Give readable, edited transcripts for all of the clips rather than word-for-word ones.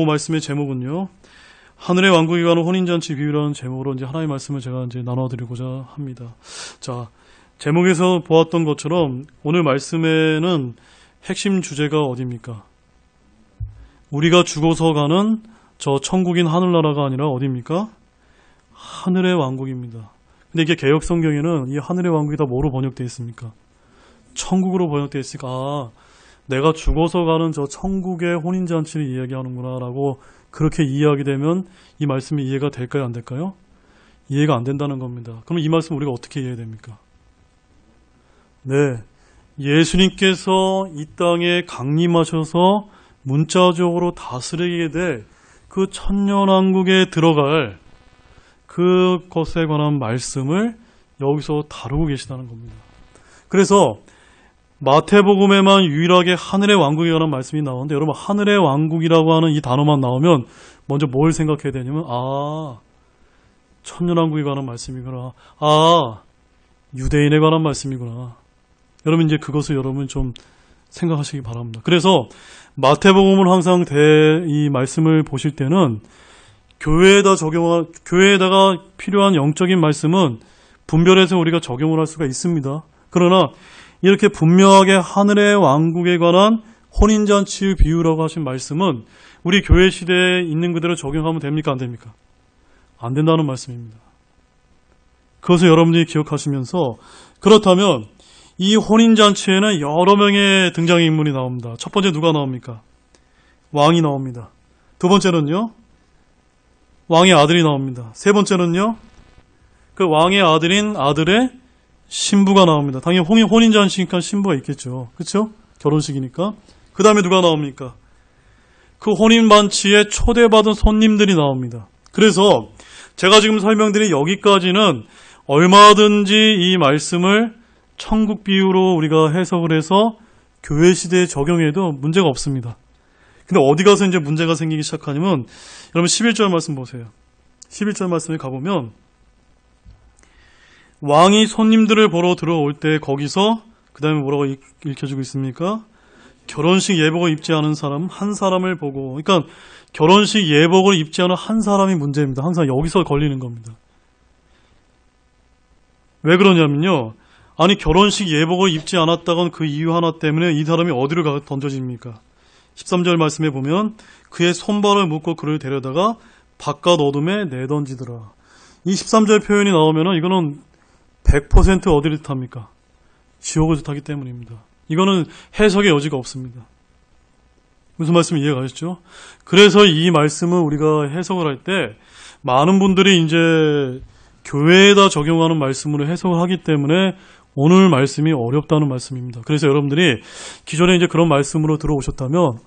말씀의 제목은요, 하늘의 왕국에 관한 혼인잔치 비유라는 제목으로 이제 하나의 말씀을 제가 이제 나눠드리고자 합니다. 자, 제목에서 보았던 것처럼 오늘 말씀에는 핵심 주제가 어디입니까? 우리가 죽어서 가는 저 천국인 하늘나라가 아니라 어디입니까? 하늘의 왕국입니다. 근데 이게 개역 성경에는 이 하늘의 왕국이 다 뭐로 번역되어 있습니까? 천국으로 번역되어 있으니까 내가 죽어서 가는 저 천국의 혼인잔치를 이야기하는구나 라고 그렇게 이해하게 되면 이 말씀이 이해가 될까요? 안 될까요? 이해가 안 된다는 겁니다. 그럼 이 말씀 우리가 어떻게 이해해야 됩니까? 네, 예수님께서 이 땅에 강림하셔서 문자적으로 다스리게 될 그 천년왕국에 들어갈 그것에 관한 말씀을 여기서 다루고 계시다는 겁니다. 그래서 마태복음에만 유일하게 하늘의 왕국에 관한 말씀이 나오는데, 여러분 하늘의 왕국이라고 하는 이 단어만 나오면 먼저 뭘 생각해야 되냐면, 천년왕국에 관한 말씀이구나, 유대인에 관한 말씀이구나. 여러분 이제 그것을 여러분 좀 생각하시기 바랍니다. 그래서 마태복음을 항상 이 말씀을 보실 때는 교회에다가 필요한 영적인 말씀은 분별해서 우리가 적용을 할 수가 있습니다. 그러나 이렇게 분명하게 하늘의 왕국에 관한 혼인잔치의 비유라고 하신 말씀은 우리 교회 시대에 있는 그대로 적용하면 됩니까? 안 됩니까? 안 된다는 말씀입니다. 그것을 여러분들이 기억하시면서, 그렇다면 이 혼인잔치에는 여러 명의 등장인물이 나옵니다. 첫 번째 누가 나옵니까? 왕이 나옵니다. 두 번째는요, 왕의 아들이 나옵니다. 세 번째는요, 그 왕의 아들인 아들의 신부가 나옵니다. 당연히 혼인잔치니까 신부가 있겠죠. 그렇죠? 결혼식이니까. 그 다음에 누가 나옵니까? 그 혼인잔치에 초대받은 손님들이 나옵니다. 그래서 제가 지금 설명드린 여기까지는 얼마든지 이 말씀을 천국 비유로 우리가 해석을 해서 교회 시대에 적용해도 문제가 없습니다. 근데 어디 가서 이제 문제가 생기기 시작하냐면, 여러분 11절 말씀 보세요. 11절 말씀에 가보면, 왕이 손님들을 보러 들어올 때 거기서 그 다음에 뭐라고 읽혀주고 있습니까? 결혼식 예복을 입지 않은 사람 한 사람을 보고, 그러니까 결혼식 예복을 입지 않은 한 사람이 문제입니다. 항상 여기서 걸리는 겁니다. 왜 그러냐면요, 아니 결혼식 예복을 입지 않았다건 그 이유 하나 때문에 이 사람이 어디로 던져집니까? 13절 말씀에 보면 그의 손발을 묶고 그를 데려다가 바깥 어둠에 내던지더라. 이 13절 표현이 나오면은 이거는 100% 어디를 뜻합니까? 지옥을 뜻하기 때문입니다. 이거는 해석의 여지가 없습니다. 무슨 말씀 이해가 가셨죠? 그래서 이 말씀을 우리가 해석을 할 때 많은 분들이 이제 교회에다 적용하는 말씀으로 해석을 하기 때문에 오늘 말씀이 어렵다는 말씀입니다. 그래서 여러분들이 기존에 이제 그런 말씀으로 들어오셨다면,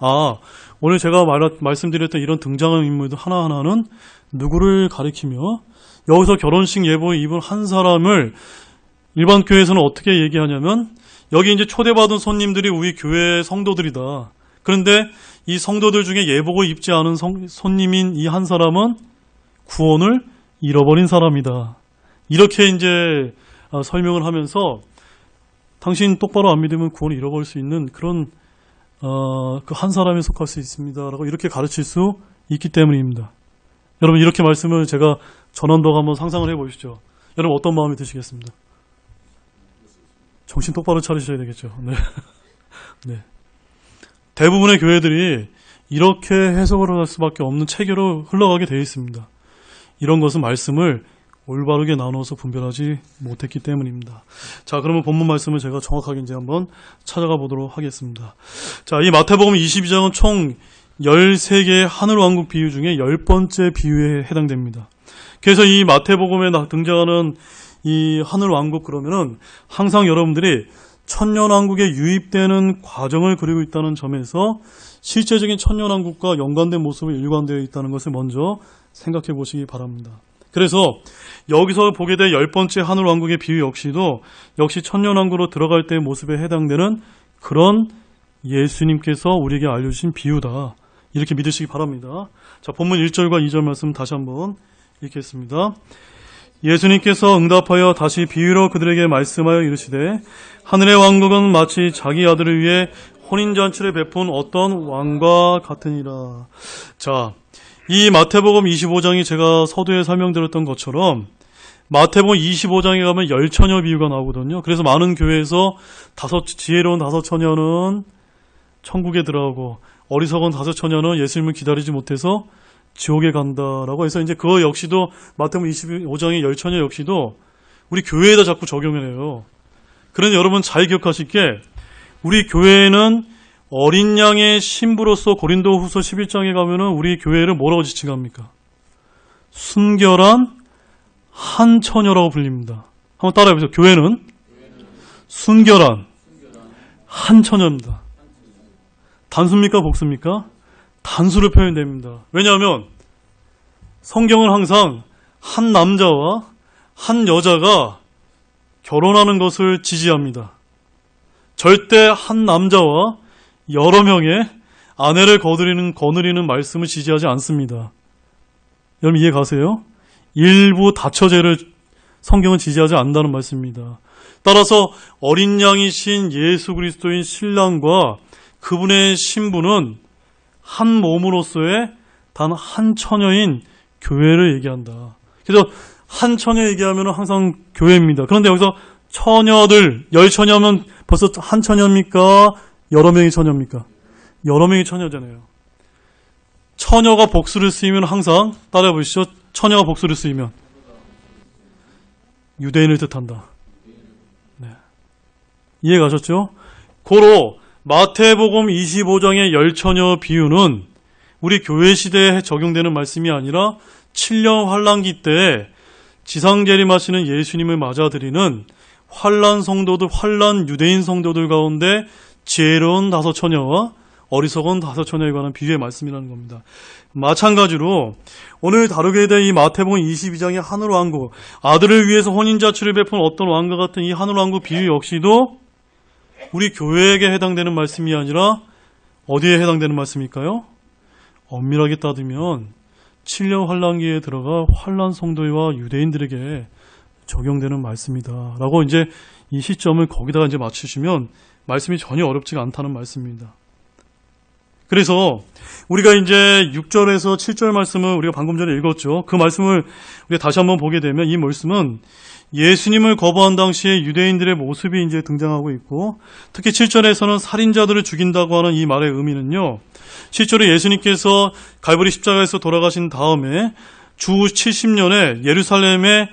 오늘 제가 말씀드렸던 이런 등장하는 인물들 하나하나는 누구를 가리키며, 여기서 결혼식 예복을 입은 한 사람을 일반 교회에서는 어떻게 얘기하냐면, 여기 이제 초대받은 손님들이 우리 교회 성도들이다. 그런데 이 성도들 중에 예복을 입지 않은 손님인 이 한 사람은 구원을 잃어버린 사람이다. 이렇게 이제 설명을 하면서, 당신 똑바로 안 믿으면 구원을 잃어버릴 수 있는 그런 그 한 사람에 속할 수 있습니다라고 이렇게 가르칠 수 있기 때문입니다. 여러분 이렇게 말씀을 제가 전언도가 한번 상상을 해보시죠. 여러분 어떤 마음이 드시겠습니다? 정신 똑바로 차리셔야 되겠죠. 네. 네. 대부분의 교회들이 이렇게 해석을 할 수밖에 없는 체계로 흘러가게 되어 있습니다. 이런 것은 말씀을 올바르게 나눠서 분별하지 못했기 때문입니다. 자, 그러면 본문 말씀을 제가 정확하게 이제 한번 찾아가 보도록 하겠습니다. 자, 이 마태복음 22장은 총 13개의 하늘왕국 비유 중에 10번째 비유에 해당됩니다. 그래서 이 마태복음에 등장하는 이 하늘왕국 그러면은 항상 여러분들이 천년왕국에 유입되는 과정을 그리고 있다는 점에서 실제적인 천년왕국과 연관된 모습이 일관되어 있다는 것을 먼저 생각해 보시기 바랍니다. 그래서 여기서 보게 될 10번째 하늘왕국의 비유 역시 천년왕국으로 들어갈 때의 모습에 해당되는 그런 예수님께서 우리에게 알려주신 비유다. 이렇게 믿으시기 바랍니다. 자, 본문 1절과 2절 말씀 다시 한번 읽겠습니다. 예수님께서 응답하여 다시 비유로 그들에게 말씀하여 이르시되 하늘의 왕국은 마치 자기 아들을 위해 혼인잔치를 베푼 어떤 왕과 같으니라. 자, 이 마태복음 25장이 제가 서두에 설명드렸던 것처럼 마태복음 25장에 가면 열처녀 비유가 나오거든요. 그래서 많은 교회에서 지혜로운 다섯 처녀는 천국에 들어가고 어리석은 다섯 처녀는 예수님을 기다리지 못해서 지옥에 간다라고 해서 이제 그거 역시도 마태복음 25장의 열처녀 역시도 우리 교회에다 자꾸 적용을 해요. 그런데 여러분 잘 기억하실 게 우리 교회에는 어린 양의 신부로서 고린도후서 11장에 가면은 우리 교회를 뭐라고 지칭합니까? 순결한 한 처녀라고 불립니다. 한번 따라해보세요. 교회는 순결한 한 처녀입니다. 단수입니까? 복수입니까? 단수로 표현됩니다. 왜냐하면 성경은 항상 한 남자와 한 여자가 결혼하는 것을 지지합니다. 절대 한 남자와 여러 명의 아내를 거느리는 말씀을 지지하지 않습니다. 여러분 이해 가세요? 일부 다처제를 성경은 지지하지 않는다는 말씀입니다. 따라서 어린 양이신 예수 그리스도인 신랑과 그분의 신부는 한 몸으로서의 단 한 처녀인 교회를 얘기한다. 그래서 한 처녀 얘기하면 항상 교회입니다. 그런데 여기서 처녀들, 열처녀면 벌써 한 처녀입니까? 여러 명의 처녀입니까? 여러 명의 처녀잖아요. 처녀가 복수를 쓰이면 항상 따라해 보시죠. 처녀가 복수를 쓰이면 유대인을 뜻한다. 네. 이해 가셨죠? 고로 마태복음 25장의 열처녀 비유는 우리 교회 시대에 적용되는 말씀이 아니라 7년 환란기 때 지상재림하시는 예수님을 맞아들이는 환란 유대인 성도들 가운데 지혜로운 다섯 처녀와 어리석은 다섯 처녀에 관한 비유의 말씀이라는 겁니다. 마찬가지로 오늘 다루게 될 이 마태복음 22장의 하늘왕국, 아들을 위해서 혼인자치를 베푼 어떤 왕과 같은 이 하늘왕국 비유 역시도 우리 교회에게 해당되는 말씀이 아니라 어디에 해당되는 말씀일까요? 엄밀하게 따지면 7년 환란기에 들어가 환란 성도와 유대인들에게 적용되는 말씀이다 라고 이제 이 시점을 거기다가 이제 맞추시면 말씀이 전혀 어렵지가 않다는 말씀입니다. 그래서 우리가 이제 6절에서 7절 말씀을 우리가 방금 전에 읽었죠. 그 말씀을 우리가 다시 한번 보게 되면 이 말씀은 예수님을 거부한 당시에 유대인들의 모습이 이제 등장하고 있고, 특히 7절에서는 살인자들을 죽인다고 하는 이 말의 의미는요, 7절에 예수님께서 갈보리 십자가에서 돌아가신 다음에 주 70년에 예루살렘의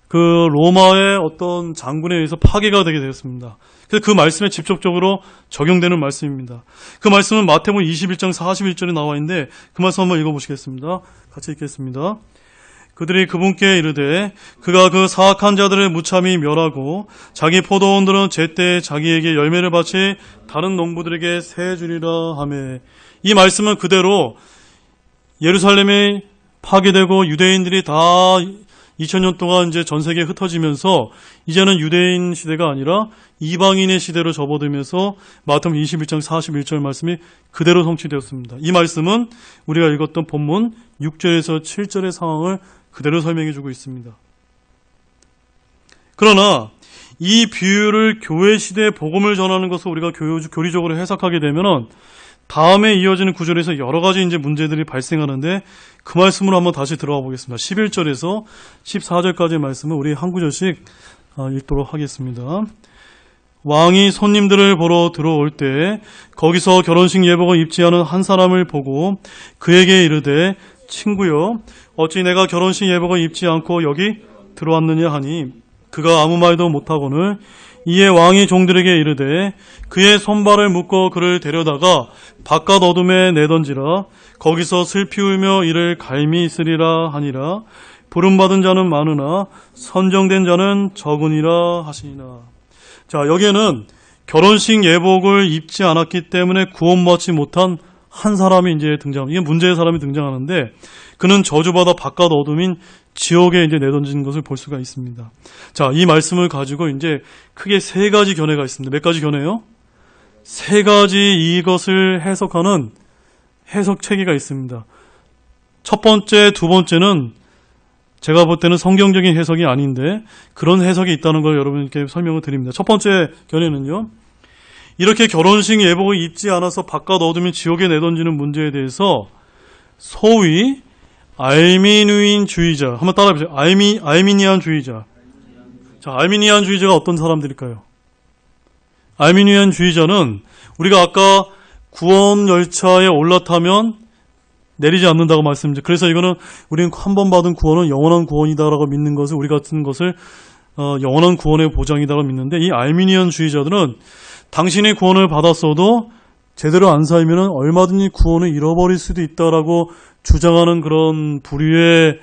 그 로마의 어떤 장군에 의해서 파괴가 되게 되었습니다. 그래서 그 말씀에 직접적으로 적용되는 말씀입니다. 그 말씀은 마태복음 21장 41절에 나와 있는데 그 말씀 한번 읽어보시겠습니다. 같이 읽겠습니다. 그들이 그분께 이르되 그가 그 사악한 자들을 무참히 멸하고 자기 포도원들은 제때 자기에게 열매를 바치 다른 농부들에게 세 주리라 하매. 이 말씀은 그대로 예루살렘이 파괴되고 유대인들이 다 2000년 동안 이제 전 세계에 흩어지면서 이제는 유대인 시대가 아니라 이방인의 시대로 접어들면서 마태복음 21장 41절 말씀이 그대로 성취되었습니다. 이 말씀은 우리가 읽었던 본문 6절에서 7절의 상황을 그대로 설명해주고 있습니다. 그러나 이 비유를 교회 시대의 복음을 전하는 것을 우리가 교리적으로 해석하게 되면은 다음에 이어지는 구절에서 여러 가지 이제 문제들이 발생하는데 그 말씀으로 한번 다시 들어가 보겠습니다. 11절에서 14절까지의 말씀을 우리 한 구절씩 읽도록 하겠습니다. 왕이 손님들을 보러 들어올 때 거기서 결혼식 예복을 입지 않은 한 사람을 보고 그에게 이르되 친구여 어찌 내가 결혼식 예복을 입지 않고 여기 들어왔느냐 하니 그가 아무 말도 못하거늘 이에 왕이 종들에게 이르되 그의 손발을 묶어 그를 데려다가 바깥 어둠에 내던지라. 거기서 슬피 울며 이를 갈미 있으리라 하니라. 부름받은 자는 많으나 선정된 자는 적으니라 하시니라. 자, 여기에는 결혼식 예복을 입지 않았기 때문에 구원받지 못한 한 사람이 이제 등장합니다. 이게 문제의 사람이 등장하는데 그는 저주받아 바깥 어둠인 지옥에 이제 내던진 것을 볼 수가 있습니다. 자, 이 말씀을 가지고 이제 크게 세 가지 견해가 있습니다. 몇 가지 견해요? 세 가지 이것을 해석하는 해석 체계가 있습니다. 첫 번째, 두 번째는 제가 볼 때는 성경적인 해석이 아닌데 그런 해석이 있다는 걸 여러분께 설명을 드립니다. 첫 번째 견해는요, 이렇게 결혼식 예복을 입지 않아서 바깥 어둠인 지옥에 내던지는 문제에 대해서 소위 알미누인주의자, 한번 따라해보세요. 알미니안주의자. 자, 알미니안주의자가 어떤 사람들일까요? 알미니안주의자는 우리가 아까 구원 열차에 올라타면 내리지 않는다고 말씀드렸죠. 그래서 이거는 우리는 한 번 받은 구원은 영원한 구원이다라고 믿는 것을, 우리 같은 것을 영원한 구원의 보장이다라고 믿는데, 이 알미니안주의자들은 당신이 구원을 받았어도 제대로 안 살면 얼마든지 구원을 잃어버릴 수도 있다라고 주장하는 그런 부류의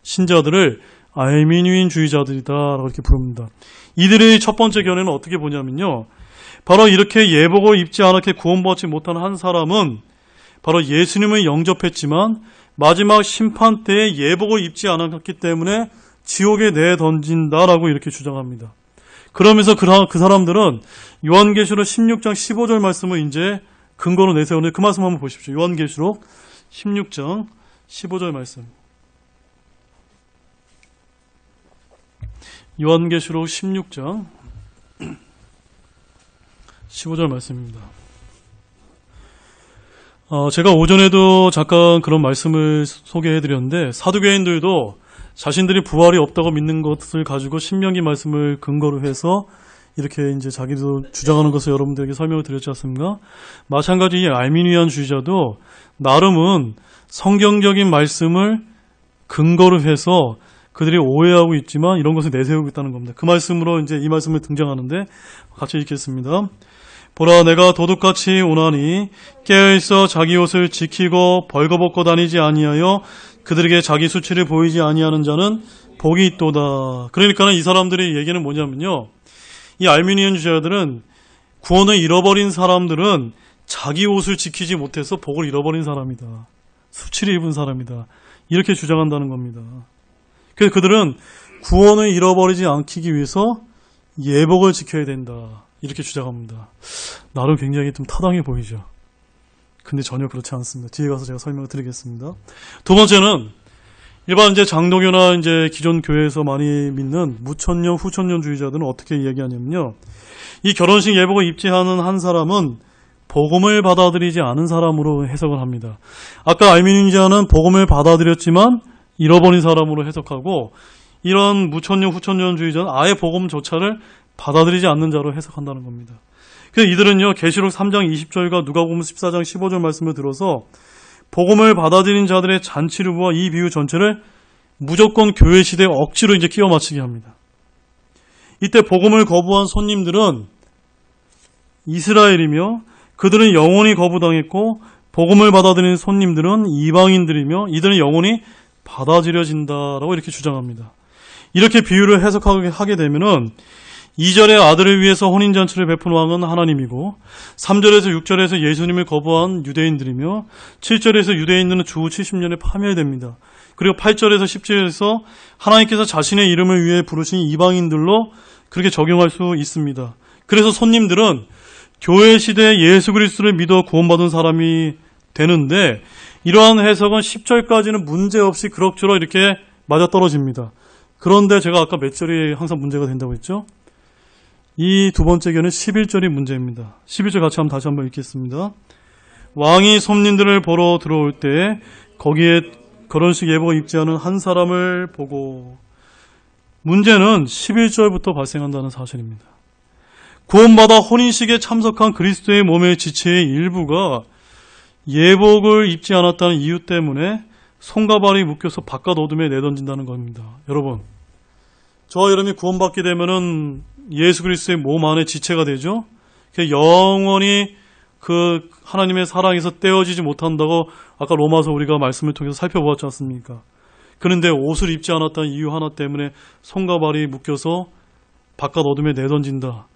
신자들을 알미니안주의자들이다라고 이렇게 부릅니다. 이들의 첫 번째 견해는 어떻게 보냐면요, 바로 이렇게 예복을 입지 않았게 구원받지 못한 한 사람은 바로 예수님을 영접했지만 마지막 심판 때에 예복을 입지 않았기 때문에 지옥에 내던진다라고 이렇게 주장합니다. 그러면서 그 사람들은 요한계시록 16장 15절 말씀을 이제 근거로 내세우는데, 그 말씀 한번 보십시오. 요한계시록 16장 15절 말씀. 요한계시록 16장 15절 말씀입니다. 제가 오전에도 잠깐 그런 말씀을 소개해드렸는데, 사두개인들도 자신들이 부활이 없다고 믿는 것을 가지고 신명기 말씀을 근거로 해서 이렇게 이제 자기도 주장하는 것을 여러분들에게 설명을 드렸지 않습니까? 마찬가지 이 알미니안주의자도 나름은 성경적인 말씀을 근거로 해서 그들이 오해하고 있지만 이런 것을 내세우고 있다는 겁니다. 그 말씀으로 이제 이 말씀을 등장하는데 같이 읽겠습니다. 보라, 내가 도둑같이 오나니 깨어있어 자기 옷을 지키고 벌거벗고 다니지 아니하여 그들에게 자기 수치를 보이지 아니하는 자는 복이 있도다. 그러니까 이 사람들의 얘기는 뭐냐면요, 이 알미니안주의자들은 구원을 잃어버린 사람들은 자기 옷을 지키지 못해서 복을 잃어버린 사람이다, 수치를 입은 사람이다, 이렇게 주장한다는 겁니다. 그래서 그들은 구원을 잃어버리지 않기 위해서 예복을 지켜야 된다, 이렇게 주장합니다. 나름 굉장히 좀 타당해 보이죠. 근데 전혀 그렇지 않습니다. 뒤에 가서 제가 설명을 드리겠습니다. 두 번째는 일반 이제 장로교나 이제 기존 교회에서 많이 믿는 무천년, 후천년주의자들은 어떻게 이야기하냐면요, 이 결혼식 예복을 입지 않은 한 사람은 복음을 받아들이지 않은 사람으로 해석을 합니다. 아까 알미니안주의자는 복음을 받아들였지만 잃어버린 사람으로 해석하고, 이런 무천년, 후천년주의자는 아예 복음조차를 받아들이지 않는 자로 해석한다는 겁니다. 그래서 이들은요, 계시록 3장 20절과 누가복음 14장 15절 말씀을 들어서 복음을 받아들인 자들의 잔치류와 이 비유 전체를 무조건 교회 시대에 억지로 이제 끼워 맞추게 합니다. 이때 복음을 거부한 손님들은 이스라엘이며 그들은 영원히 거부당했고, 복음을 받아들인 손님들은 이방인들이며 이들은 영원히 받아들여진다라고 이렇게 주장합니다. 이렇게 비유를 해석하게 되면은 2절의 아들을 위해서 혼인잔치를 베푼 왕은 하나님이고, 3절에서 6절에서 예수님을 거부한 유대인들이며, 7절에서 유대인들은 주 70년에 파멸됩니다. 그리고 8절에서 10절에서 하나님께서 자신의 이름을 위해 부르신 이방인들로 그렇게 적용할 수 있습니다. 그래서 손님들은 교회 시대에 예수 그리스도를 믿어 구원받은 사람이 되는데, 이러한 해석은 10절까지는 문제없이 그럭저럭 이렇게 맞아떨어집니다. 그런데 제가 아까 몇 절이 항상 문제가 된다고 했죠? 이 두 번째 견해는 11절이 문제입니다. 11절 같이 다시 한번 읽겠습니다. 왕이 손님들을 보러 들어올 때 거기에 결혼식 예복을 입지 않은 한 사람을 보고, 문제는 11절부터 발생한다는 사실입니다. 구원받아 혼인식에 참석한 그리스도의 몸의 지체의 일부가 예복을 입지 않았다는 이유 때문에 손과 발이 묶여서 바깥 어둠에 내던진다는 겁니다. 여러분, 저와 여러분이 구원받게 되면은 예수 그리스도의 몸 안에 지체가 되죠. 영원히 그 하나님의 사랑에서 떼어지지 못한다고 아까 로마서 우리가 말씀을 통해서 살펴보았지 않습니까? 그런데 옷을 입지 않았다는 이유 하나 때문에 손과 발이 묶여서 바깥 어둠에 내던진다.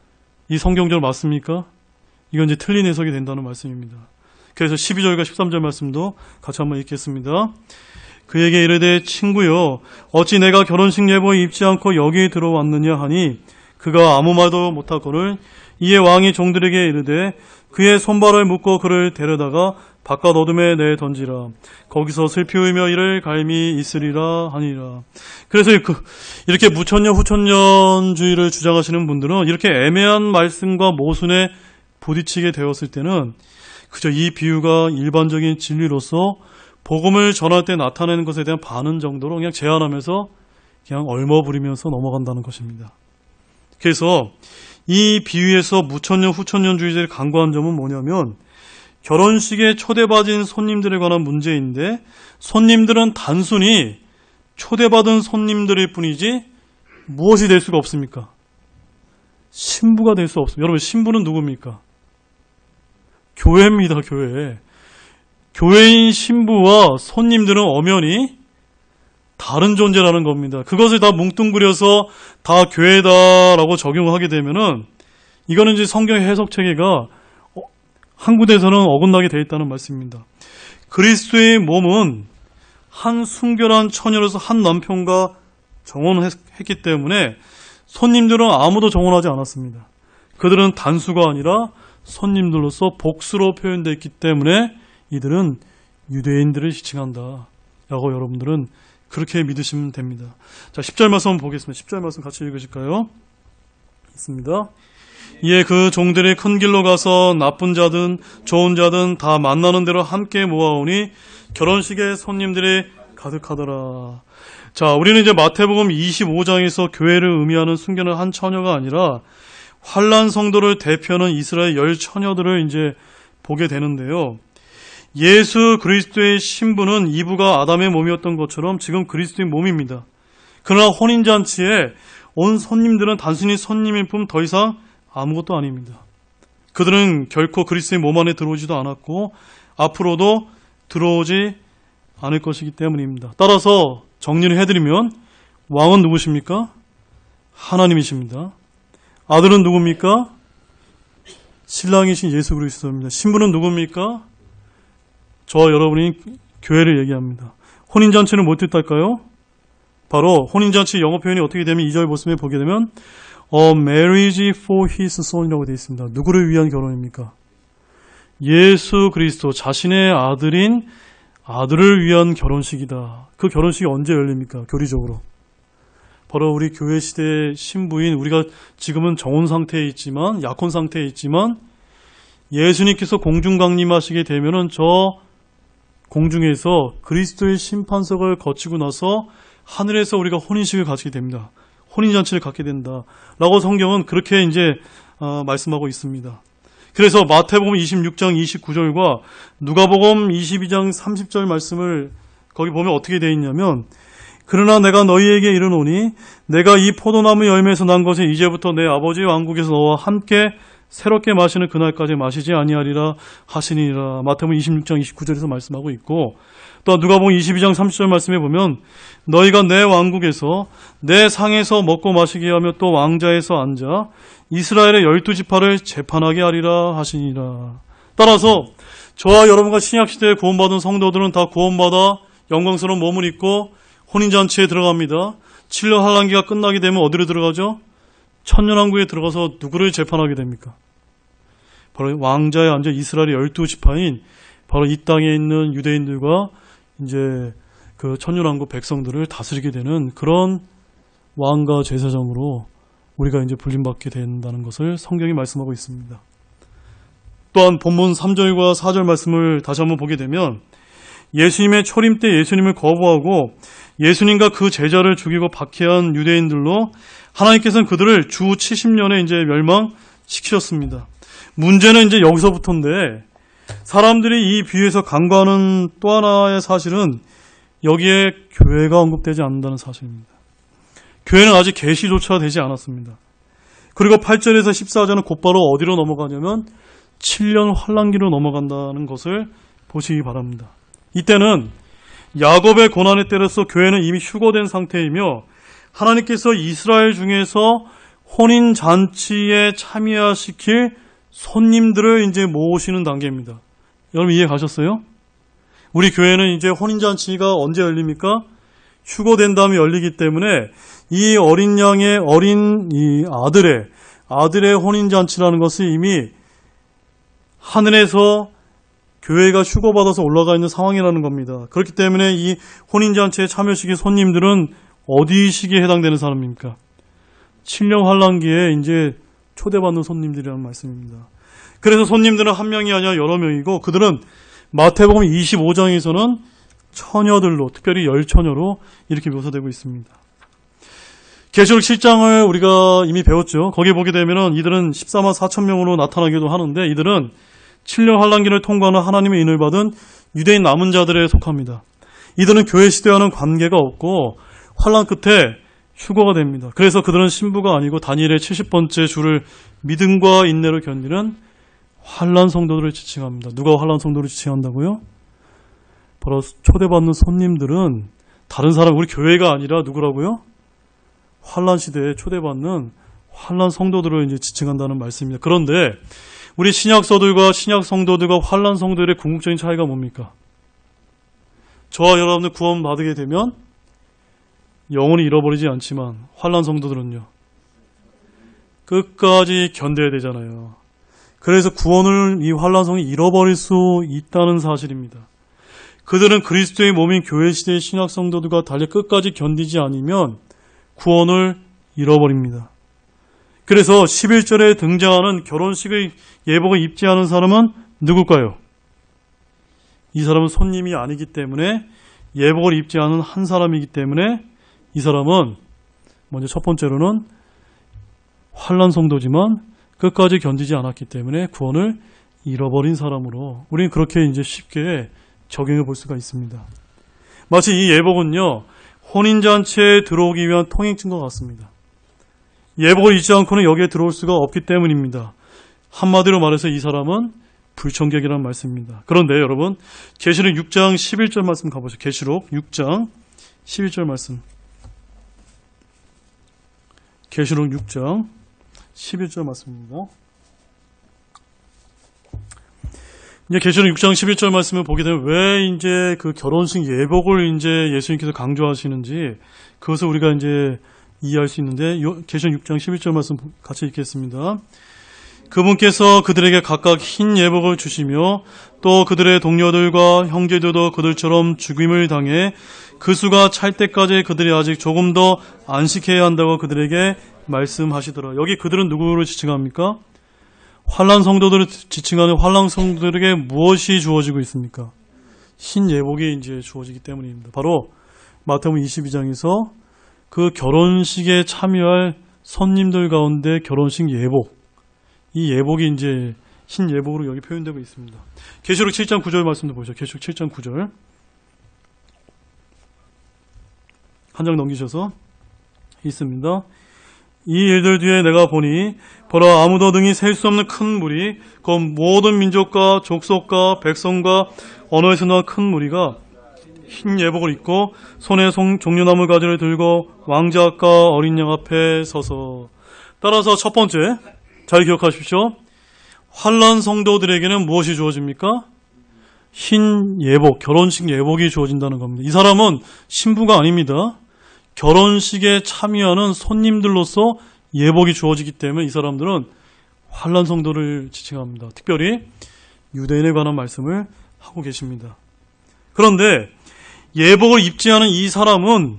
이 성경절 맞습니까? 이건 이제 틀린 해석이 된다는 말씀입니다. 그래서 12절과 13절 말씀도 같이 한번 읽겠습니다. 그에게 이르되 친구여, 어찌 내가 결혼식 예복을 입지 않고 여기 들어왔느냐 하니, 그가 아무 말도 못하거늘 이에 왕이 종들에게 이르되 그의 손발을 묶고 그를 데려다가 바깥 어둠에 내던지라. 거기서 슬피 울며 이를 갈미 있으리라 하니라. 그래서 이렇게 무천년 후천년주의를 주장하시는 분들은 이렇게 애매한 말씀과 모순의 부딪히게 되었을 때는 그저 이 비유가 일반적인 진리로서 복음을 전할 때 나타내는 것에 대한 반응 정도로 그냥 제안하면서 그냥 얼머부리면서 넘어간다는 것입니다. 그래서 이 비유에서 무천년 후천년주의자들이 간과한 점은 뭐냐면 결혼식에 초대받은 손님들에 관한 문제인데 손님들은 단순히 초대받은 손님들일 뿐이지 무엇이 될 수가 없습니까? 신부가 될 수 없습니다. 여러분 신부는 누굽니까? 교회입니다. 교회. 교회인 신부와 손님들은 엄연히 다른 존재라는 겁니다. 그것을 다 뭉뚱그려서 다 교회다라고 적용하게 되면은 이거는 이제 성경의 해석 체계가 한 군데에서는 어긋나게 되어 있다는 말씀입니다. 그리스도의 몸은 한 순결한 처녀로서 한 남편과 정혼했기 때문에 손님들은 아무도 정혼하지 않았습니다. 그들은 단수가 아니라 손님들로서 복수로 표현되어 있기 때문에 이들은 유대인들을 지칭한다 라고 여러분들은 그렇게 믿으시면 됩니다. 자, 10절 말씀 한번 보겠습니다. 10절 말씀 같이 읽으실까요? 있습니다. 이에 그 종들이 큰 길로 가서 나쁜 자든 좋은 자든 다 만나는 대로 함께 모아오니 결혼식에 손님들이 가득하더라. 자, 우리는 이제 마태복음 25장에서 교회를 의미하는 순결한 한 처녀가 아니라 환란 성도를 대표하는 이스라엘 열 처녀들을 이제 보게 되는데요. 예수 그리스도의 신부는 이브가 아담의 몸이었던 것처럼 지금 그리스도의 몸입니다. 그러나 혼인잔치에 온 손님들은 단순히 손님일 뿐 더 이상 아무것도 아닙니다. 그들은 결코 그리스도의 몸 안에 들어오지도 않았고 앞으로도 들어오지 않을 것이기 때문입니다. 따라서 정리를 해드리면 왕은 누구십니까? 하나님이십니다. 아들은 누굽니까? 신랑이신 예수 그리스도입니다. 신부는 누굽니까? 저와 여러분이 교회를 얘기합니다. 혼인잔치는 뭐 뜻할까요? 바로 혼인잔치 영어 표현이 어떻게 되면 2절 말씀에 보게 되면 A marriage for his son이라고 되어 있습니다. 누구를 위한 결혼입니까? 예수 그리스도 자신의 아들을 위한 결혼식이다. 그 결혼식이 언제 열립니까? 교리적으로. 바로 우리 교회 시대의 신부인 우리가 지금은 정혼 상태에 있지만 약혼 상태에 있지만 예수님께서 공중 강림하시게 되면은 저 공중에서 그리스도의 심판석을 거치고 나서 하늘에서 우리가 혼인식을 가지게 됩니다. 혼인잔치를 갖게 된다라고 성경은 그렇게 이제 말씀하고 있습니다. 그래서 마태복음 26장 29절과 누가복음 22장 30절 말씀을 거기 보면 어떻게 되어 있냐면 그러나 내가 너희에게 이르노니 내가 이 포도나무 열매에서 난 것을 이제부터 내 아버지 왕국에서 너와 함께 새롭게 마시는 그날까지 마시지 아니하리라 하시니라. 마태복음 26장 29절에서 말씀하고 있고 또 누가복음 22장 30절 말씀에 보면 너희가 내 왕국에서 내 상에서 먹고 마시게 하며 또 왕자에서 앉아 이스라엘의 12지파를 재판하게 하리라 하시니라. 따라서 저와 여러분과 신약시대에 구원받은 성도들은 다 구원받아 영광스러운 몸을 입고 혼인잔치에 들어갑니다. 7년 환란기가 끝나게 되면 어디로 들어가죠? 천년왕국에 들어가서 누구를 재판하게 됩니까? 바로 왕자에 앉아 이스라엘의 12지파인 바로 이 땅에 있는 유대인들과 이제 그 천년왕국 백성들을 다스리게 되는 그런 왕과 제사장으로 우리가 이제 불림받게 된다는 것을 성경이 말씀하고 있습니다. 또한 본문 3절과 4절 말씀을 다시 한번 보게 되면 예수님의 초림 때 예수님을 거부하고 예수님과 그 제자를 죽이고 박해한 유대인들로 하나님께서는 그들을 주 70년에 이제 멸망시키셨습니다. 문제는 이제 여기서부터인데 사람들이 이 비유에서 간과하는 또 하나의 사실은 여기에 교회가 언급되지 않는다는 사실입니다. 교회는 아직 계시조차 되지 않았습니다. 그리고 8절에서 14절은 곧바로 어디로 넘어가냐면 7년 환란기로 넘어간다는 것을 보시기 바랍니다. 이때는 야곱의 고난의 때로서 교회는 이미 휴거된 상태이며 하나님께서 이스라엘 중에서 혼인잔치에 참여시킬 손님들을 이제 모으시는 단계입니다. 여러분 이해 가셨어요? 우리 교회는 이제 혼인잔치가 언제 열립니까? 휴거된 다음에 열리기 때문에 이 어린 양의 이 아들의 혼인잔치라는 것이 이미 하늘에서 교회가 휴거받아서 올라가 있는 상황이라는 겁니다. 그렇기 때문에 이 혼인잔치에 참여시킨 손님들은 어디 시기에 해당되는 사람입니까? 7년 환란기에 이제 초대받는 손님들이라는 말씀입니다. 그래서 손님들은 한 명이 아니라 여러 명이고 그들은 마태복음 25장에서는 처녀들로, 특별히 열처녀로 이렇게 묘사되고 있습니다. 계시록 7장을 우리가 이미 배웠죠. 거기 보게 되면 이들은 14만 4천 명으로 나타나기도 하는데 이들은 7년 환란기를 통과하는 하나님의 인을 받은 유대인 남은 자들에 속합니다. 이들은 교회 시대와는 관계가 없고 환란 끝에 휴거가 됩니다. 그래서 그들은 신부가 아니고 다니엘의 70번째 주를 믿음과 인내로 견디는 환란 성도들을 지칭합니다. 누가 환란 성도를 지칭한다고요? 바로 초대받는 손님들은 다른 사람, 우리 교회가 아니라 누구라고요? 환란 시대에 초대받는 환란 성도들을 이제 지칭한다는 말씀입니다. 그런데 우리 신약서들과 신약 성도들과 환란 성도들의 궁극적인 차이가 뭡니까? 저와 여러분들 구원 받게 되면 영혼이 잃어버리지 않지만 환란 성도들은요, 끝까지 견뎌야 되잖아요. 그래서 구원을 이 환란 성이 잃어버릴 수 있다는 사실입니다. 그들은 그리스도의 몸인 교회 시대의 신약 성도들과 달리 끝까지 견디지 않으면 구원을 잃어버립니다. 그래서 11절에 등장하는 결혼식의 예복을 입지 않은 사람은 누굴까요? 이 사람은 손님이 아니기 때문에, 예복을 입지 않은 한 사람이기 때문에 이 사람은 먼저 첫 번째로는 환난 성도지만 끝까지 견디지 않았기 때문에 구원을 잃어버린 사람으로 우리는 그렇게 이제 쉽게 적용해 볼 수가 있습니다. 마치 이 예복은요, 혼인잔치에 들어오기 위한 통행증과 같습니다. 예복을 잊지 않고는 여기에 들어올 수가 없기 때문입니다. 한마디로 말해서 이 사람은 불청객이라는 말씀입니다. 그런데 여러분, 계시록 6장 11절 말씀 가보죠. 계시록 6장 11절 말씀. 계시록 6장 11절 말씀입니다. 이제 계시록 6장 11절 말씀을 보게 되면 왜 이제 그 결혼식 예복을 이제 예수님께서 강조하시는지 그것을 우리가 이제 이해할 수 있는데, 계시록 6장 11절 말씀 같이 읽겠습니다. 그분께서 그들에게 각각 흰 예복을 주시며 또 그들의 동료들과 형제들도 그들처럼 죽임을 당해 그 수가 찰 때까지 그들이 아직 조금 더 안식해야 한다고 그들에게 말씀하시더라. 여기 그들은 누구를 지칭합니까? 환난 성도들을 지칭하는 환난 성도들에게 무엇이 주어지고 있습니까? 흰 예복이 이제 주어지기 때문입니다. 바로 마태복음 22장에서 그 결혼식에 참여할 손님들 가운데 결혼식 예복, 이 예복이 이제 흰 예복으로 여기 표현되고 있습니다. 계시록 7장 9절 말씀도 보죠. 계시록 7장 9절. 한 장 넘기셔서 있습니다. 이 일들 뒤에 내가 보니 보라, 아무도 능히 셀 수 없는 큰 무리, 그 모든 민족과 족속과 백성과 언어에서 나온 큰 무리가 흰 예복을 입고 손에 종려나무 가지를 들고 왕자과 어린 양 앞에 서서. 따라서 첫 번째, 잘 기억하십시오. 환난 성도들에게는 무엇이 주어집니까? 흰 예복, 결혼식 예복이 주어진다는 겁니다. 이 사람은 신부가 아닙니다. 결혼식에 참여하는 손님들로서 예복이 주어지기 때문에 이 사람들은 환난 성도를 지칭합니다. 특별히 유대인에 관한 말씀을 하고 계십니다. 그런데 예복을 입지 않은 이 사람은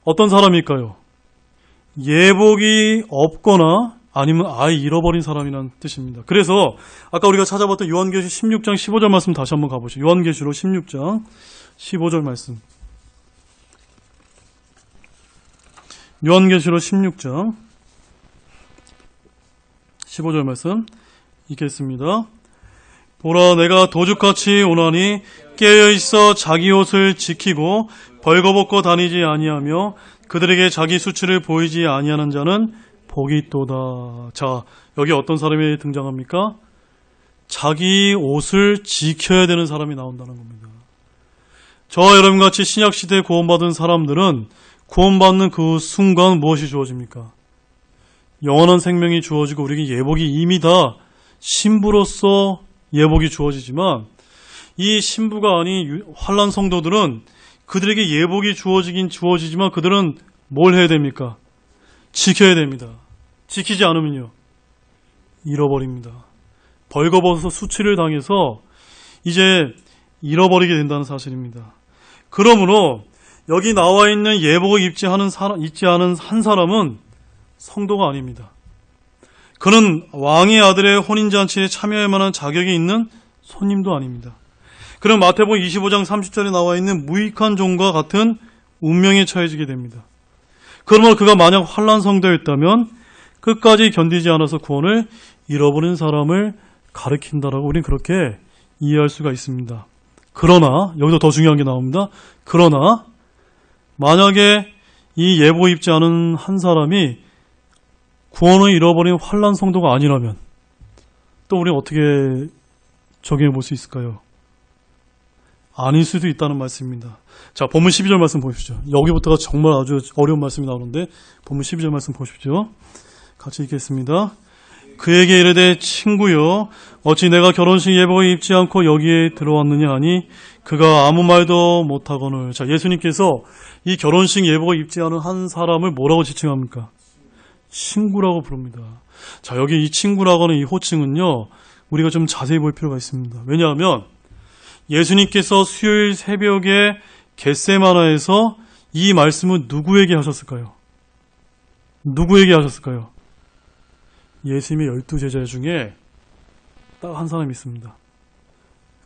어떤 사람일까요? 예복이 없거나 아니면 아예 잃어버린 사람이라는 뜻입니다. 그래서 아까 우리가 찾아봤던 요한계시록 16장 15절 말씀 다시 한번 가보죠. 요한계시록 16장 15절 말씀. 요한계시록 16장 15절 말씀 읽겠습니다. 보라, 내가 도둑같이 오나니 깨어있어 자기 옷을 지키고 벌거벗고 다니지 아니하며 그들에게 자기 수치를 보이지 아니하는 자는 복이 있도다. 자, 여기 어떤 사람이 등장합니까? 자기 옷을 지켜야 되는 사람이 나온다는 겁니다. 저와 여러분같이 신약시대에 구원받은 사람들은 구원받는 그 순간 무엇이 주어집니까? 영원한 생명이 주어지고 우리에게 예복이 이미 다 신부로서 예복이 주어지지만, 이 신부가 아닌 환난 성도들은 그들에게 예복이 주어지긴 주어지지만 그들은 뭘 해야 됩니까? 지켜야 됩니다. 지키지 않으면요, 잃어버립니다. 벌거벗어서 수치를 당해서 이제 잃어버리게 된다는 사실입니다. 그러므로 여기 나와 있는 예복을 입지 않은 한 사람은 성도가 아닙니다. 그는 왕의 아들의 혼인잔치에 참여할 만한 자격이 있는 손님도 아닙니다. 그는 마태복음 25장 30절에 나와 있는 무익한 종과 같은 운명에 처해지게 됩니다. 그러므로 그가 만약 환난 성도였다면 끝까지 견디지 않아서 구원을 잃어버린 사람을 가리킨다라고 우리는 그렇게 이해할 수가 있습니다. 그러나 여기서 더 중요한 게 나옵니다. 그러나 만약에 이 예보 입지 않은 한 사람이 구원을 잃어버린 환난 성도가 아니라면 또 우리는 어떻게 적용해 볼 수 있을까요? 아닐 수도 있다는 말씀입니다. 자, 본문 12절 말씀 보십시오. 여기부터가 정말 아주 어려운 말씀이 나오는데 본문 12절 말씀 보십시오. 같이 읽겠습니다. 그에게 이르되 친구여 어찌 내가 결혼식 예복을 입지 않고 여기에 들어왔느냐 하니 그가 아무 말도 못하거늘. 자, 예수님께서 이 결혼식 예복을 입지 않은 한 사람을 뭐라고 지칭합니까? 친구라고 부릅니다. 자, 여기 이 친구라고 하는 이 호칭은요, 우리가 좀 자세히 볼 필요가 있습니다. 왜냐하면 예수님께서 수요일 새벽에 겟세마나에서 이 말씀은 누구에게 하셨을까요? 누구에게 하셨을까요? 예수님의 12제자 중에 딱 한 사람이 있습니다.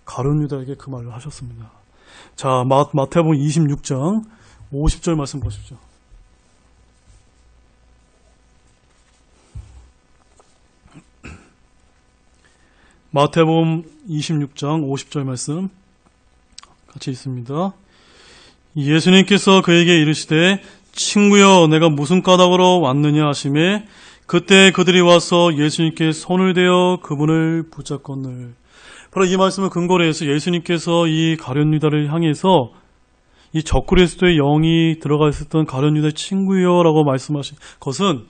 가룟 유다에게 그 말을 하셨습니다. 자, 마태복음 26장 50절 말씀 보십시오. 마태복음 26장 50절 말씀 같이 있습니다. 예수님께서 그에게 이르시되 친구여 내가 무슨 까닭으로 왔느냐 하시매 그때 그들이 와서 예수님께 손을 대어 그분을 붙잡거늘. 바로 이 말씀을 근거로 해서 예수님께서 이 가룟 유다를 향해서 이 적그리스도의 영이 들어가 있었던 가룟 유다의 친구여라고 말씀하신 것은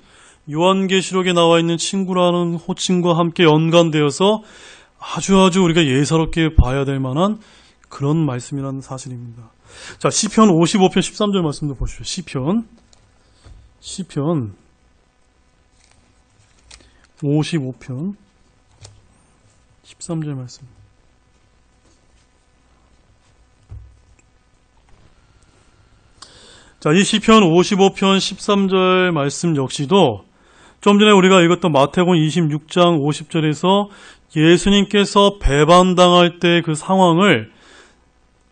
요한계시록에 나와 있는 친구라는 호칭과 함께 연관되어서 아주 우리가 예사롭게 봐야 될 만한 그런 말씀이라는 사실입니다. 자, 시편 55편 13절 말씀도 보십시오. 시편 55편 13절 말씀. 자, 이 시편 55편 13절 말씀 역시도 좀 전에 우리가 읽었던 마태복음 26장 50절에서 예수님께서 배반당할 때 그 상황을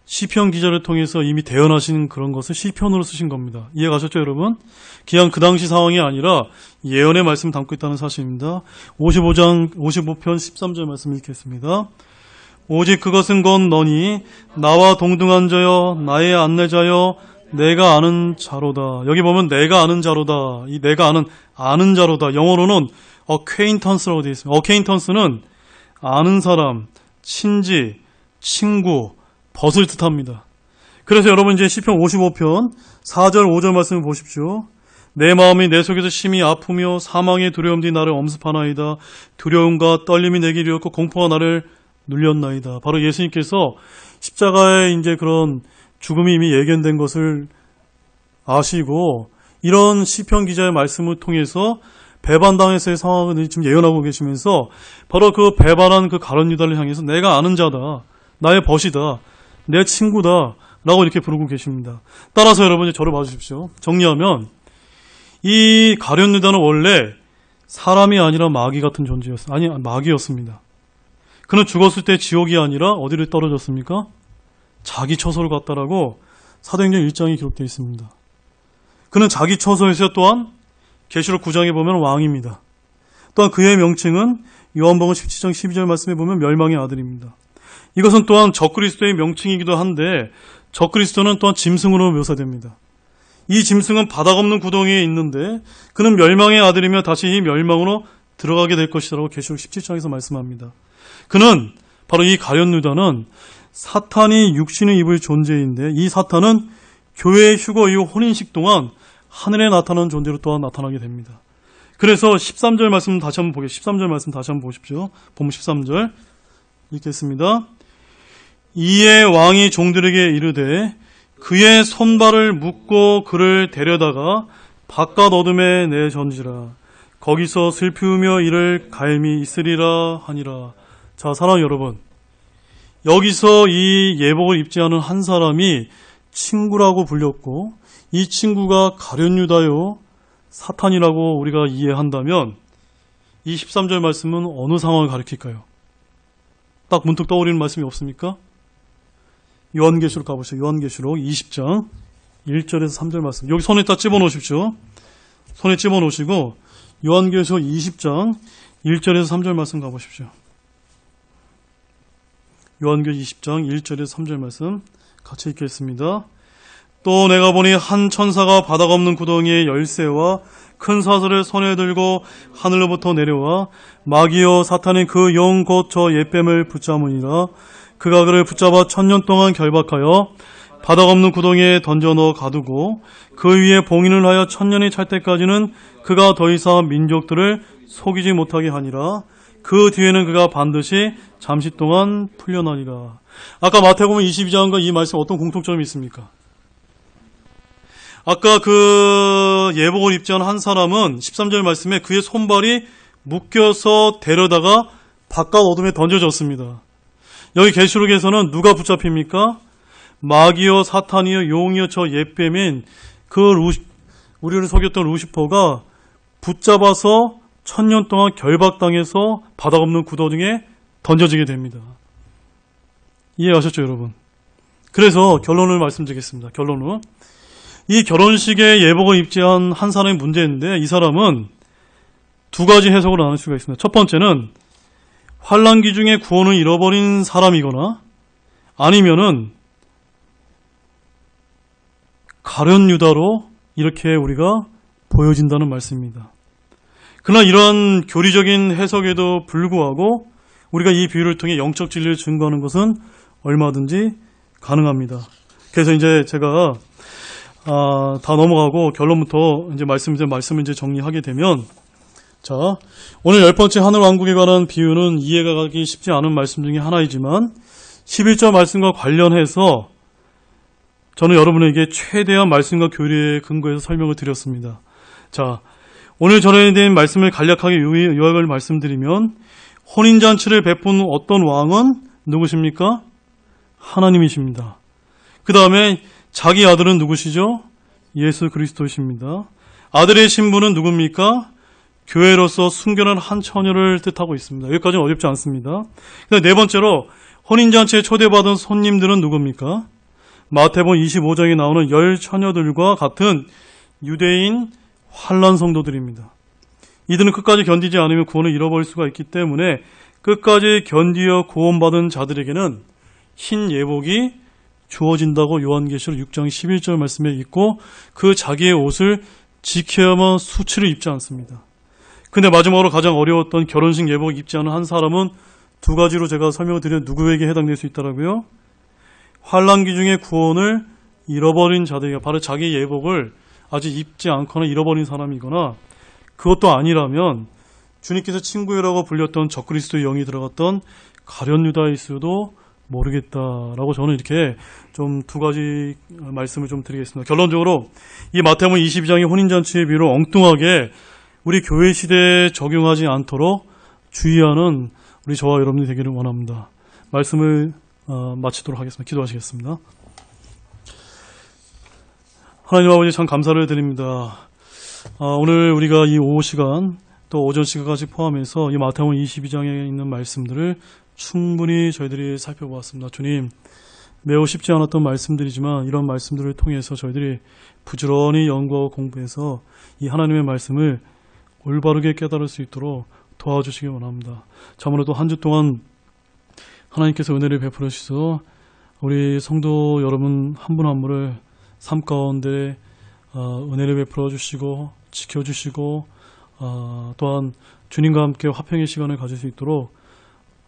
시편 기자를 통해서 이미 대언하신 그런 것을 시편으로 쓰신 겁니다. 이해가셨죠, 여러분? 그냥 그 당시 상황이 아니라 예언의 말씀을 담고 있다는 사실입니다. 55편 13절 말씀 읽겠습니다. 오직 그것은 곧 너니 나와 동등한 자여 나의 안내자여 내가 아는 자로다. 여기 보면 내가 아는 자로다. 이 내가 아는 자로다. 영어로는 acquaintance라고 되어 있습니다. acquaintance는 아는 사람, 친지, 친구, 벗을 뜻합니다. 그래서 여러분 이제 시편 55편 4절 5절 말씀을 보십시오. 내 마음이 내 속에서 심히 아프며 사망의 두려움이 나를 엄습하나이다. 두려움과 떨림이 내게 이르렀고 공포가 나를 눌렸나이다. 바로 예수님께서 십자가에 이제 그런 죽음이 이미 예견된 것을 아시고 이런 시편 기자의 말씀을 통해서 배반당에서의 상황을 지금 예언하고 계시면서 바로 그 배반한 그 가룟 유다를 향해서 내가 아는 자다, 나의 벗이다, 내 친구다 라고 이렇게 부르고 계십니다. 따라서 여러분 저를 봐주십시오. 정리하면 이 가룟 유다는 원래 사람이 아니라 마귀 같은 존재였습니다. 아니, 마귀였습니다. 그는 죽었을 때 지옥이 아니라 어디를 떨어졌습니까? 자기 처소를 갔다라고 사도행전 1장에 기록되어 있습니다. 그는 자기 처소에서 또한 계시록 9장에 보면 왕입니다. 또한 그의 명칭은 요한복음 17장 12절 말씀에 보면 멸망의 아들입니다. 이것은 또한 적그리스도의 명칭이기도 한데 적그리스도는 또한 짐승으로 묘사됩니다. 이 짐승은 바닥 없는 구덩이에 있는데 그는 멸망의 아들이며 다시 이 멸망으로 들어가게 될 것이라고 계시록 17장에서 말씀합니다. 그는 바로 이 가룟 유다는 사탄이 육신을 입을 존재인데 이 사탄은 교회의 휴거 이후 혼인식 동안 하늘에 나타나는 존재로 또한 나타나게 됩니다. 그래서 13절 말씀 다시 한번 보겠습니다. 13절 말씀 다시 한번 보십시오. 본문 13절 읽겠습니다. 이에 왕이 종들에게 이르되 그의 손발을 묶고 그를 데려다가 바깥 어둠에 내던지라. 거기서 슬피우며 이를 갈미 있으리라 하니라. 자, 사랑하는 여러분, 여기서 이 예복을 입지 않은 한 사람이 친구라고 불렸고 이 친구가 가룟 유다요 사탄이라고 우리가 이해한다면 이 13절 말씀은 어느 상황을 가리킬까요? 딱 문득 떠오르는 말씀이 없습니까? 요한계시록 가보시죠. 요한계시록 20장 1절에서 3절 말씀. 여기 손에다 집어넣으십시오. 손에 집어넣으시고 요한계시록 20장 1절에서 3절 말씀 가보십시오. 요한계시록 20장 1절에서 3절 말씀 같이 읽겠습니다. 또 내가 보니 한 천사가 바닥 없는 구덩이의 열쇠와 큰 사슬을 손에 들고 하늘로부터 내려와 마귀여 사탄이 그 영 곧 저 옛뱀을 붙잡으니라. 그가 그를 붙잡아 1000년 동안 결박하여 바닥 없는 구덩이에 던져 넣어 가두고 그 위에 봉인을 하여 1000년이 찰 때까지는 그가 더 이상 민족들을 속이지 못하게 하니라. 그 뒤에는 그가 반드시 잠시 동안 풀려나니라. 아까 마태복음 22장과 이 말씀 어떤 공통점이 있습니까? 아까 그 예복을 입지 않은 한 사람은 13절 말씀에 그의 손발이 묶여서 데려다가 바깥 어둠에 던져졌습니다. 여기 계시록에서는 누가 붙잡힙니까? 마귀여 사탄이여 용이여 저 옛뱀인 우리를 속였던 루시퍼가 붙잡아서 1000년 동안 결박당해서 바닥 없는 구덩이에 던져지게 됩니다. 이해하셨죠, 여러분? 그래서 결론을 말씀드리겠습니다. 결론은 이 결혼식에 예복을 입지 않은 한 사람의 문제인데 이 사람은 두 가지 해석을 나눌 수가 있습니다. 첫 번째는 환난기 중에 구원을 잃어버린 사람이거나 아니면은 가련 유다로 이렇게 우리가 보여진다는 말씀입니다. 그러나 이러한 교리적인 해석에도 불구하고 우리가 이 비유를 통해 영적 진리를 증거하는 것은 얼마든지 가능합니다. 그래서 이제 제가 다 넘어가고 결론부터 이제 말씀을 이제 정리하게 되면, 자, 오늘 10번째 하늘왕국에 관한 비유는 이해가 가기 쉽지 않은 말씀 중에 하나이지만 11절 말씀과 관련해서 저는 여러분에게 최대한 말씀과 교리에 근거해서 설명을 드렸습니다. 자, 오늘 전해드린 말씀을 간략하게 요약을 말씀드리면 혼인잔치를 베푼 어떤 왕은 누구십니까? 하나님이십니다. 그 다음에 자기 아들은 누구시죠? 예수 그리스도이십니다. 아들의 신부는 누굽니까? 교회로서 순결한 한 처녀를 뜻하고 있습니다. 여기까지는 어렵지 않습니다. 네 번째로 혼인잔치에 초대받은 손님들은 누굽니까? 마태복음 25장에 나오는 10처녀들과 같은 유대인 환난 성도들입니다. 이들은 끝까지 견디지 않으면 구원을 잃어버릴 수가 있기 때문에 끝까지 견디어 구원받은 자들에게는 흰 예복이 주어진다고 요한계시록 6장 11절 말씀에 있고 그 자기의 옷을 지켜야만 수치를 입지 않습니다. 근데 마지막으로 가장 어려웠던 결혼식 예복 입지 않은 한 사람은 두 가지로 제가 설명을 드린 누구에게 해당될 수 있더라고요. 환난기 중에 구원을 잃어버린 자들에게, 바로 자기 예복을 아직 입지 않거나 잃어버린 사람이거나 그것도 아니라면 주님께서 친구라고 불렸던 적그리스도의 영이 들어갔던 가련 유다일 수도 모르겠다라고 저는 이렇게 좀 두 가지 말씀을 좀 드리겠습니다. 결론적으로 이 마태복음 22장의 혼인잔치의 비유를 엉뚱하게 우리 교회 시대에 적용하지 않도록 주의하는 우리 저와 여러분이 되기를 원합니다. 말씀을 마치도록 하겠습니다. 기도하시겠습니다. 하나님 아버지 참 감사를 드립니다. 오늘 우리가 이 오후 시간 또 오전 시간까지 포함해서 이 마태복음 22장에 있는 말씀들을 충분히 저희들이 살펴보았습니다. 주님, 매우 쉽지 않았던 말씀들이지만 이런 말씀들을 통해서 저희들이 부지런히 연구하고 공부해서 이 하나님의 말씀을 올바르게 깨달을 수 있도록 도와주시기 원합니다. 참으로도 한 주 동안 하나님께서 은혜를 베풀어 주셔서 우리 성도 여러분 한 분 한 분을 삶 가운데 은혜를 베풀어 주시고 지켜주시고 또한 주님과 함께 화평의 시간을 가질 수 있도록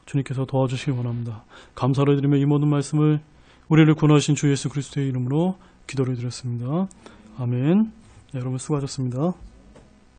주님께서 도와주시기 원합니다. 감사를 드리며 이 모든 말씀을 우리를 구원하신 주 예수 그리스도의 이름으로 기도를 드렸습니다. 아멘. 네, 여러분 수고하셨습니다.